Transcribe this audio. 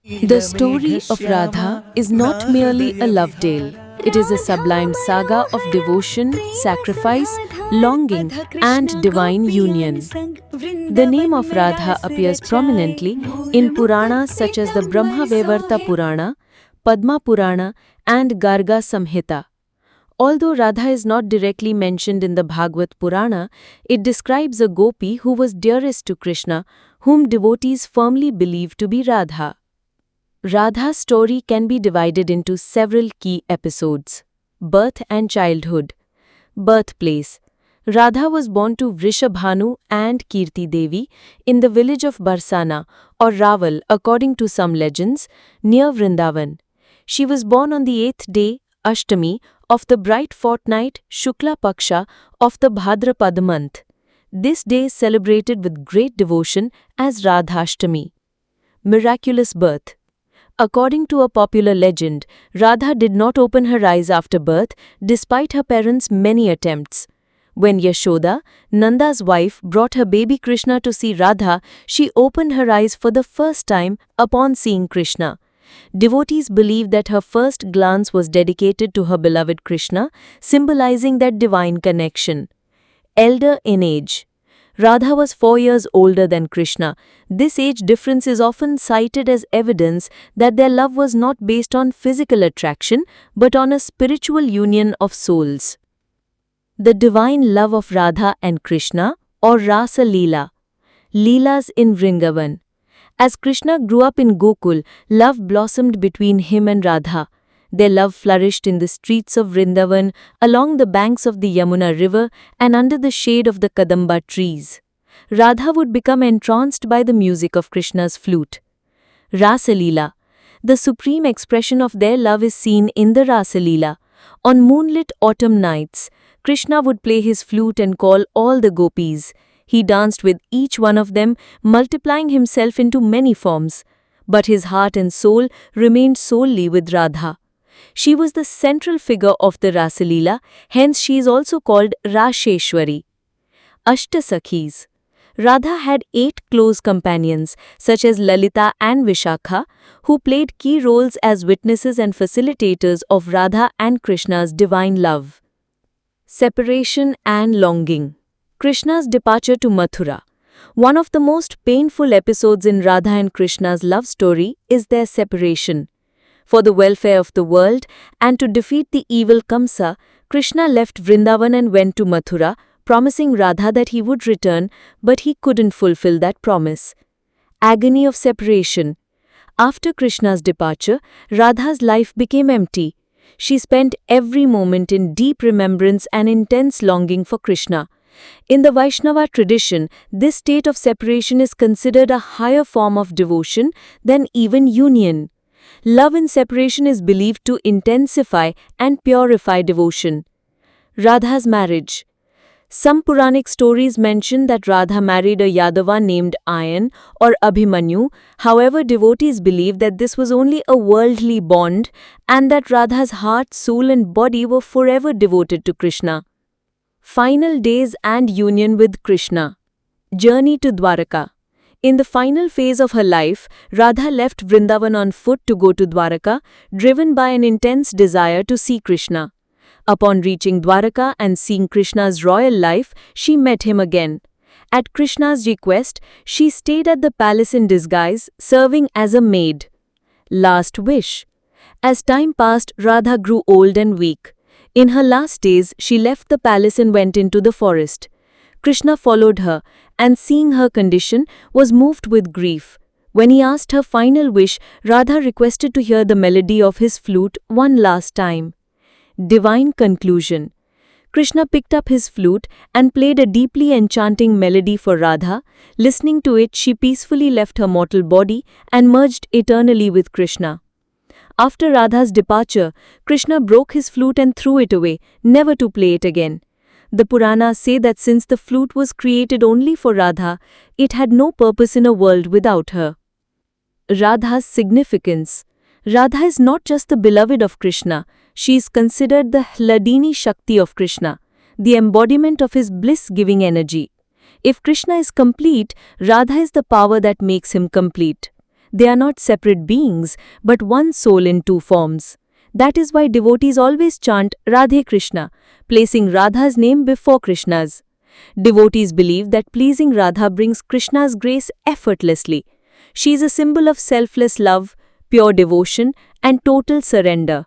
The story of Radha is not merely a love tale. It is a sublime saga of devotion, sacrifice, longing, and divine union. The name of Radha appears prominently in Puranas such as the Brahma-Vaivarta Purana, Padma Purana, and Garga Samhita. Although Radha is not directly mentioned in the Bhagavad Purana, it describes a gopi who was dearest to Krishna, whom devotees firmly believe to be Radha. Radha's story can be divided into several key episodes. Birth and childhood. Birthplace. Radha was born to Vrishabhanu and Kirti Devi in the village of Barsana or Raval according to some legends, near Vrindavan. She was born on the 8th day, Ashtami, of the bright fortnight Shukla Paksha of the Bhadrapada month. This day is celebrated with great devotion as Radhashtami. Miraculous birth. According to a popular legend, Radha did not open her eyes after birth despite her parents' many attempts. When Yashoda, Nanda's wife, brought her baby Krishna to see Radha, she opened her eyes for the first time upon seeing Krishna. Devotees believe that her first glance was dedicated to her beloved Krishna, symbolizing that divine connection. Elder in age. Radha was 4 years older than Krishna. This age difference is often cited as evidence that their love was not based on physical attraction but on a spiritual union of souls. The divine love of Radha and Krishna, or Rasa Leela. Leelas in Vrindavan. As Krishna grew up in Gokul, love blossomed between him and Radha. Their love flourished in the streets of Vrindavan, along the banks of the Yamuna river, and under the shade of the Kadamba trees. Radha would become entranced by the music of Krishna's flute. Rasa Leela. The supreme expression of their love is seen in the Rasa Leela. On moonlit autumn nights, Krishna would play his flute and call all the gopis. He danced with each one of them, multiplying himself into many forms. But his heart and soul remained solely with Radha. She was the central figure of the Rasa Leela, hence she is also called Rasheshwari. Ashtasakhis. Radha had 8 close companions, such as Lalita and Vishakha, who played key roles as witnesses and facilitators of Radha and Krishna's divine love. Separation and longing. Krishna's departure to Mathura. One of the most painful episodes in Radha and Krishna's love story is their separation. For the welfare of the world and to defeat the evil Kamsa, Krishna left Vrindavan and went to Mathura, promising Radha that he would return, but he couldn't fulfill that promise. Agony of separation. After Krishna's departure, Radha's life became empty. She spent every moment in deep remembrance and intense longing for Krishna. In the Vaishnava tradition, this state of separation is considered a higher form of devotion than even union. Love in separation is believed to intensify and purify devotion. Radha's marriage. Some Puranic stories mention that Radha married a Yadava named Ayan or Abhimanyu. However, devotees believe that this was only a worldly bond and that Radha's heart, soul and body were forever devoted to Krishna. Final days and union with Krishna. Journey to Dwaraka. In the final phase of her life, Radha left Vrindavan on foot to go to Dwaraka, driven by an intense desire to see Krishna. Upon reaching Dwaraka and seeing Krishna's royal life, she met him again. At Krishna's request, she stayed at the palace in disguise, serving as a maid. Last wish. As time passed, Radha grew old and weak. In her last days, she left the palace and went into the forest. Krishna followed her, and seeing her condition, was moved with grief. When he asked her final wish, Radha requested to hear the melody of his flute one last time. Divine conclusion. Krishna picked up his flute and played a deeply enchanting melody for Radha. Listening to it, she peacefully left her mortal body and merged eternally with Krishna. After Radha's departure, Krishna broke his flute and threw it away, never to play it again. The Puranas say that since the flute was created only for Radha, it had no purpose in a world without her. Radha's significance. Radha is not just the beloved of Krishna, she is considered the Hladini Shakti of Krishna, the embodiment of his bliss-giving energy. If Krishna is complete, Radha is the power that makes him complete. They are not separate beings, but one soul in two forms. That is why devotees always chant Radhe Krishna, placing Radha's name before Krishna's. Devotees believe that pleasing Radha brings Krishna's grace effortlessly. She is a symbol of selfless love, pure devotion, and total surrender.